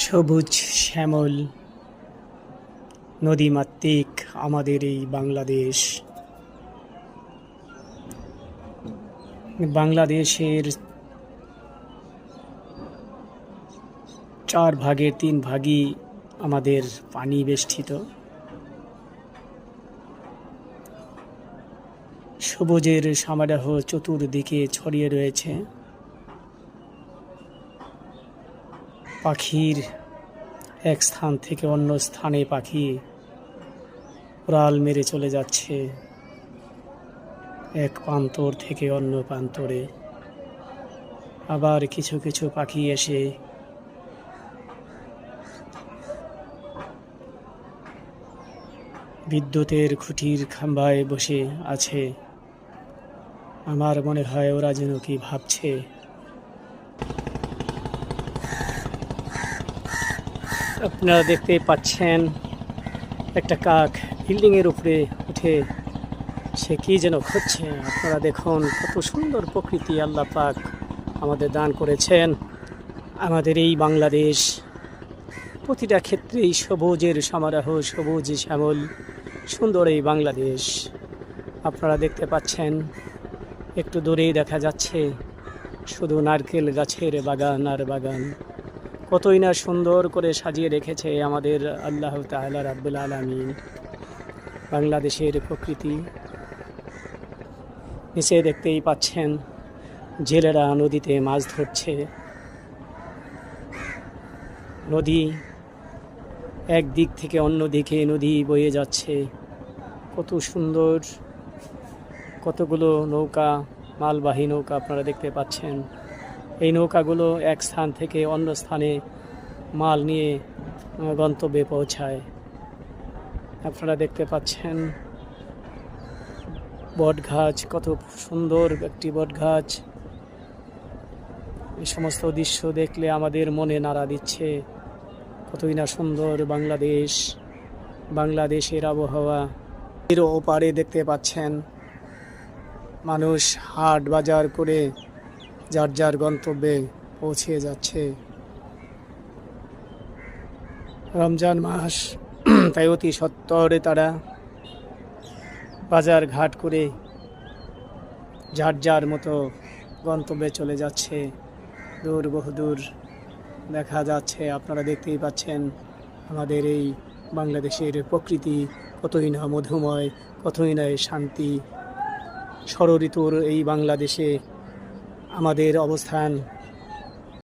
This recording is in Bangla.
সবুজ শ্যামল নদীমাতৃক আমাদের এই বাংলাদেশের 4/3 আমাদের পানি বেষ্টিত। সবুজের সমারোহ চতুর্দিকে ছড়িয়ে রয়েছে। পাখির এক স্থান থেকে অন্য স্থানে পাখি উড়াল মেরে চলে যাচ্ছে, এক প্রান্তর থেকে অন্য প্রান্তরে। আবার কিছু কিছু পাখি এসে বিদ্যুতের খুঁটির খাম্বায় বসে আছে। আমার মনে হয় ওরা যেন কি ভাবছে। আপনারা দেখতে পাচ্ছেন একটা কাক বিল্ডিংয়ের উপরে উঠে সে কি যেন খুঁজছে। আপনারা দেখুন কত সুন্দর প্রকৃতি আল্লাহ পাক আমাদের দান করেছেন। আমাদের এই বাংলাদেশ প্রতিটা ক্ষেত্রেই সবুজের সমারোহ, সবুজ শ্যামল সুন্দর এই বাংলাদেশ। আপনারা দেখতে পাচ্ছেন একটু দূরেই দেখা যাচ্ছে শুধু নারকেল গাছের বাগান আর বাগান। কতই না সুন্দর করে সাজিয়ে রেখেছে আমাদের আল্লাহ তাআলা রাব্বুল আলামিন বাংলাদেশের প্রকৃতি। নিচে দেখতেই পাচ্ছেন জেলেরা নদীতে মাছ ধরছে। নদী এক দিক থেকে অন্য দিকে নদী বয়ে যাচ্ছে। কত সুন্দর, কতগুলো নৌকা, মালবাহী নৌকা আপনারা দেখতে পাচ্ছেন। এই নৌকাগুলো এক স্থান থেকে অন্য স্থানে মাল নিয়ে গন্তব্যে পৌঁছায়। আপনারা দেখতে পাচ্ছেন বটগাছ, কত সুন্দর একটি বটগাছ। এই সমস্ত দৃশ্য দেখলে আমাদের মনে নাড়া দিচ্ছে। কতই না সুন্দর বাংলাদেশ, বাংলাদেশের আবহাওয়া। এর ওপারে দেখতে পাচ্ছেন মানুষ হাট বাজার করে যার যার গন্তব্যে পৌঁছে যাচ্ছে। রমজান মাস, তাই অতি সত্বরে তারা বাজার ঘাট করে যার যার মতো গন্তব্যে চলে যাচ্ছে। দূর বহুদূর দেখা যাচ্ছে। আপনারা দেখতেই পাচ্ছেন আমাদের এই বাংলাদেশের প্রকৃতি কতই না মধুময়, কতই না শান্তি। ষড়ঋতুর এই বাংলাদেশে আমাদের অবস্থান